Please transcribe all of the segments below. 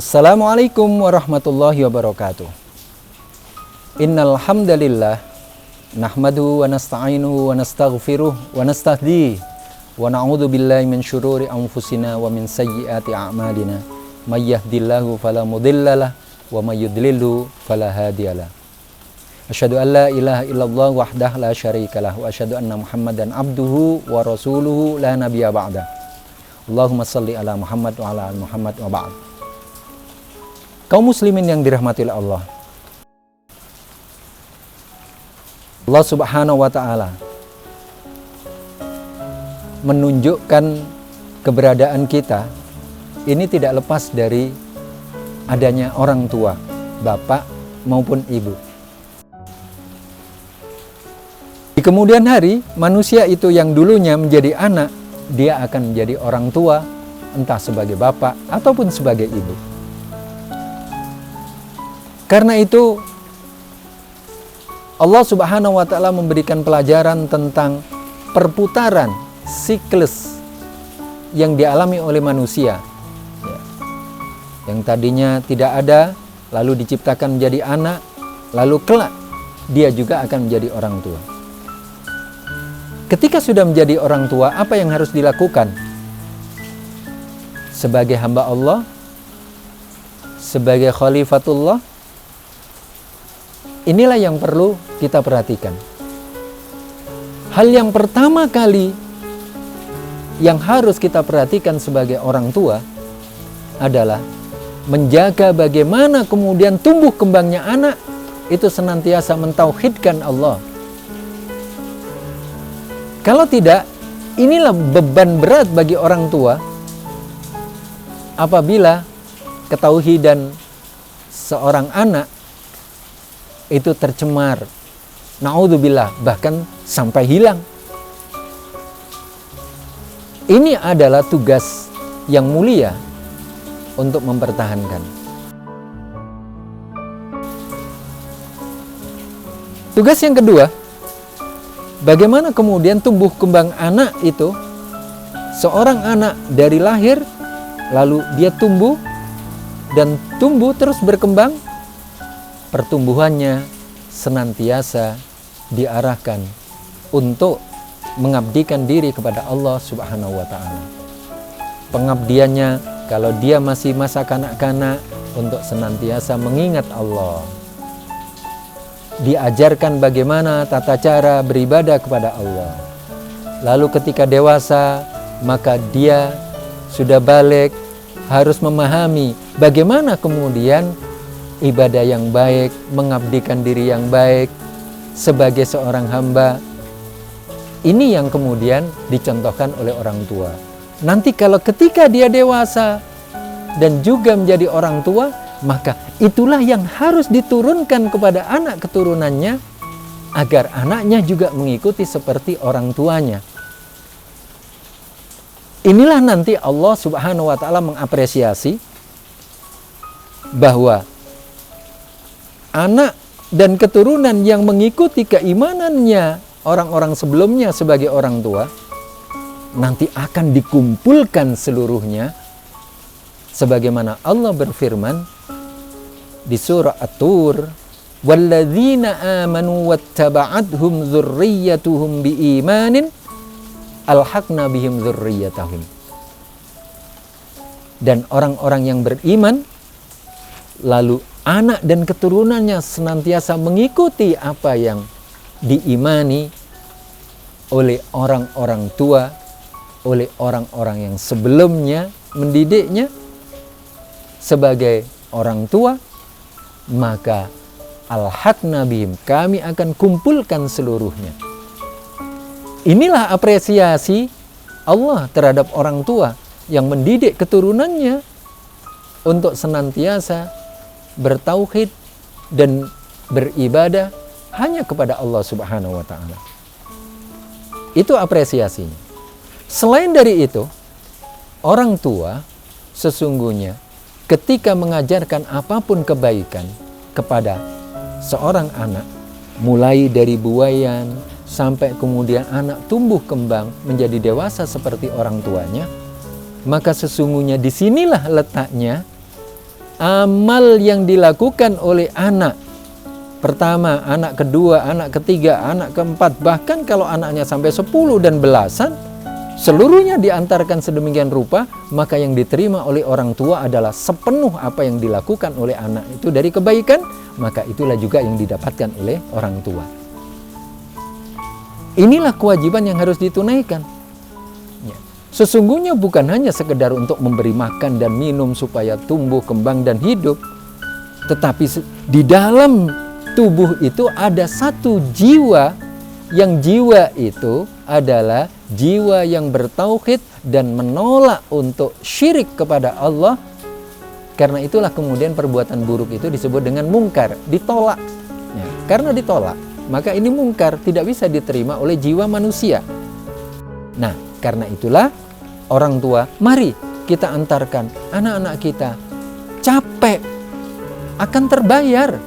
Assalamualaikum warahmatullahi wabarakatuh. Innal hamdalillah nahmaduhu wa nasta'inuhu wa nastaghfiruh wa nastahdihi wa na'udzu billahi min syururi anfusina wa min sayyiati a'malina. May yahdihillahu fala mudhillalah wa may yudlilhu fala hadiyalah. Asyhadu an la ilaha illallah wahdahu la syarikalah wa asyhadu anna Muhammadan abduhu wa rasuluhu la nabiyya ba'da. Allahumma shalli ala Muhammad wa ala ali Muhammad wa ba'd. Kaum muslimin yang dirahmati oleh Allah. Allah Subhanahu wa taala menunjukkan keberadaan kita ini tidak lepas dari adanya orang tua, bapak maupun ibu. Di kemudian hari, manusia itu yang dulunya menjadi anak, dia akan menjadi orang tua, entah sebagai bapak ataupun sebagai ibu. Karena itu Allah Subhanahu wa taala memberikan pelajaran tentang perputaran siklus yang dialami oleh manusia. Yang tadinya tidak ada, lalu diciptakan menjadi anak, lalu kelak dia juga akan menjadi orang tua. Ketika sudah menjadi orang tua, apa yang harus dilakukan? Sebagai hamba Allah, sebagai khalifatullah, inilah yang perlu kita perhatikan. Hal yang pertama kali yang harus kita perhatikan sebagai orang tua adalah menjaga bagaimana kemudian tumbuh kembangnya anak itu senantiasa mentauhidkan Allah. Kalau tidak, inilah beban berat bagi orang tua apabila ketauhidan seorang anak itu tercemar, naudzubillah, bahkan sampai hilang. Ini adalah tugas yang mulia untuk mempertahankan. Tugas yang kedua, bagaimana kemudian tumbuh kembang anak itu, seorang anak dari lahir, lalu dia tumbuh dan tumbuh terus berkembang. Pertumbuhannya senantiasa diarahkan untuk mengabdikan diri kepada Allah Subhanahu wa taala. Pengabdiannya kalau dia masih masa kanak-kanak untuk senantiasa mengingat Allah. Diajarkan bagaimana tata cara beribadah kepada Allah. Lalu ketika dewasa, maka dia sudah balik, harus memahami bagaimana kemudian ibadah yang baik, mengabdikan diri yang baik sebagai seorang hamba. Ini yang kemudian dicontohkan oleh orang tua. Nanti kalau ketika dia dewasa dan juga menjadi orang tua, maka itulah yang harus diturunkan kepada anak keturunannya agar anaknya juga mengikuti seperti orang tuanya. Inilah nanti Allah Subhanahu wa taala mengapresiasi bahwa anak dan keturunan yang mengikuti keimanannya orang-orang sebelumnya sebagai orang tua nanti akan dikumpulkan seluruhnya sebagaimana Allah berfirman di surah At-Tur, walladzina amanu wattaba'athum dzurriyyatuhum biimanin alhaqna bihim dzurriyyatahum. Dan orang-orang yang beriman lalu anak dan keturunannya senantiasa mengikuti apa yang diimani oleh orang-orang tua, oleh orang-orang yang sebelumnya mendidiknya sebagai orang tua, maka alhaqna bihim, kami akan kumpulkan seluruhnya. Inilah apresiasi Allah terhadap orang tua yang mendidik keturunannya untuk senantiasa bertauhid dan beribadah hanya kepada Allah Subhanahu wa taala. Itu apresiasinya. Selain dari itu, orang tua sesungguhnya ketika mengajarkan apapun kebaikan kepada seorang anak, mulai dari buayan sampai kemudian anak tumbuh kembang menjadi dewasa seperti orang tuanya, maka sesungguhnya disinilah letaknya amal yang dilakukan oleh anak pertama, anak kedua, anak ketiga, anak keempat, bahkan kalau anaknya sampai 10 dan belasan, seluruhnya diantarkan sedemikian rupa, maka yang diterima oleh orang tua adalah sepenuh apa yang dilakukan oleh anak itu dari kebaikan, maka itulah juga yang didapatkan oleh orang tua. Inilah kewajiban yang harus ditunaikan. Ya. Sesungguhnya bukan hanya sekedar untuk memberi makan dan minum supaya tumbuh, kembang, dan hidup, tetapi di dalam tubuh itu ada satu jiwa, yang jiwa itu adalah jiwa yang bertauhid dan menolak untuk syirik kepada Allah. Karena itulah kemudian perbuatan buruk itu disebut dengan mungkar, ditolak. Ya, karena ditolak, maka ini mungkar, tidak bisa diterima oleh jiwa manusia. Nah, karena itulah orang tua, mari kita antarkan anak-anak kita. Capek akan terbayar,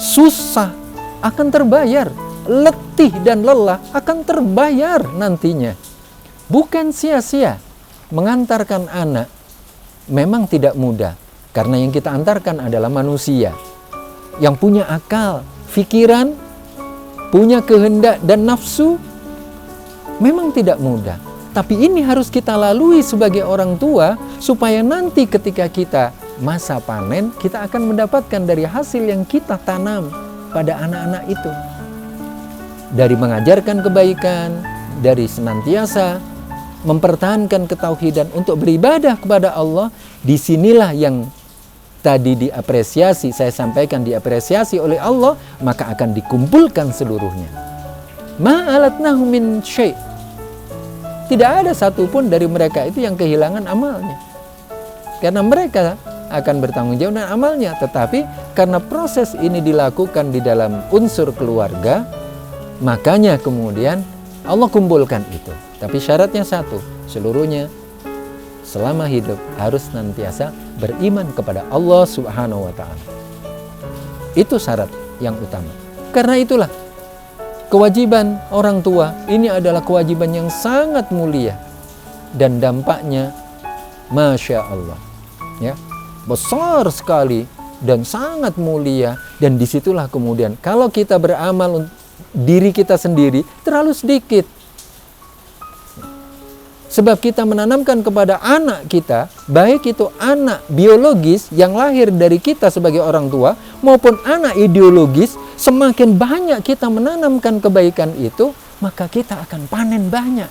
susah akan terbayar, letih dan lelah akan terbayar nantinya. Bukan sia-sia mengantarkan anak. Memang tidak mudah, karena yang kita antarkan adalah manusia yang punya akal, pikiran, punya kehendak dan nafsu. Memang tidak mudah, tapi ini harus kita lalui sebagai orang tua, supaya nanti ketika kita masa panen, kita akan mendapatkan dari hasil yang kita tanam pada anak-anak itu. Dari mengajarkan kebaikan, dari senantiasa mempertahankan ketauhidan untuk beribadah kepada Allah. Disinilah yang tadi diapresiasi, saya sampaikan diapresiasi oleh Allah, maka akan dikumpulkan seluruhnya. Ma'alatnahu min syai'. Tidak ada satupun dari mereka itu yang kehilangan amalnya, karena mereka akan bertanggung jawab dengan amalnya. Tetapi karena proses ini dilakukan di dalam unsur keluarga, makanya kemudian Allah kumpulkan itu. Tapi syaratnya satu, seluruhnya selama hidup harus senantiasa beriman kepada Allah Subhanahu wa Ta'ala. Itu syarat yang utama. Karena itulah kewajiban orang tua ini adalah kewajiban yang sangat mulia, dan dampaknya Masya Allah, ya, besar sekali dan sangat mulia. Dan disitulah kemudian kalau kita beramal diri kita sendiri terlalu sedikit. Sebab kita menanamkan kepada anak kita, baik itu anak biologis yang lahir dari kita sebagai orang tua, maupun anak ideologis, semakin banyak kita menanamkan kebaikan itu, maka kita akan panen banyak.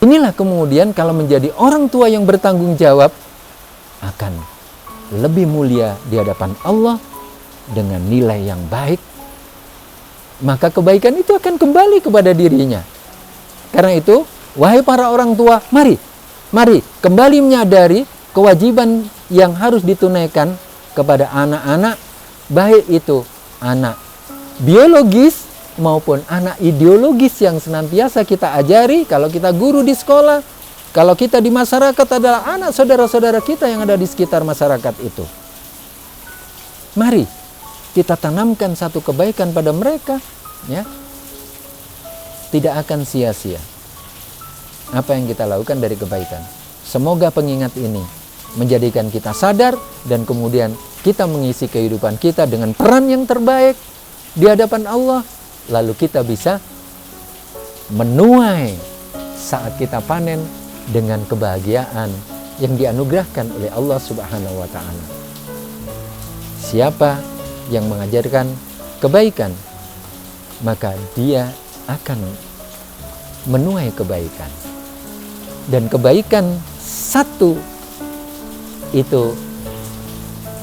Inilah kemudian kalau menjadi orang tua yang bertanggung jawab, akan lebih mulia di hadapan Allah dengan nilai yang baik. Maka kebaikan itu akan kembali kepada dirinya. Karena itu, wahai para orang tua, mari kembali menyadari kewajiban yang harus ditunaikan kepada anak-anak, baik itu anak biologis maupun anak ideologis yang senantiasa kita ajari. Kalau kita guru di sekolah, kalau kita di masyarakat, adalah anak saudara-saudara kita yang ada di sekitar masyarakat itu. Mari kita tanamkan satu kebaikan pada mereka, ya. Tidak akan sia-sia apa yang kita lakukan dari kebaikan. Semoga pengingat ini menjadikan kita sadar, dan kemudian kita mengisi kehidupan kita dengan peran yang terbaik di hadapan Allah. Lalu kita bisa menuai saat kita panen dengan kebahagiaan yang dianugerahkan oleh Allah Subhanahu wa Ta'ala. Siapa yang mengajarkan kebaikan, maka dia akan menuai kebaikan. Dan kebaikan satu itu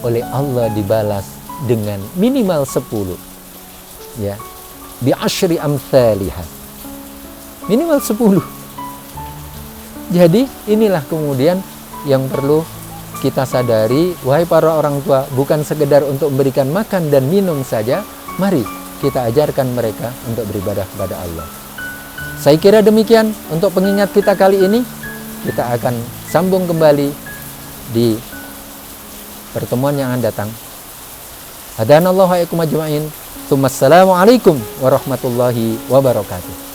oleh Allah dibalas dengan minimal 10, ya, bi asyri amsalihah, minimal 10. Jadi inilah kemudian yang perlu kita sadari, wahai para orang tua, bukan sekedar untuk memberikan makan dan minum saja. Mari kita ajarkan mereka untuk beribadah kepada Allah. Saya kira demikian untuk pengingat kita kali ini. Kita akan sambung kembali di pertemuan yang akan datang. Hadanallahu wa iyyakum ajma'in. Assalamualaikum warahmatullahi wabarakatuh.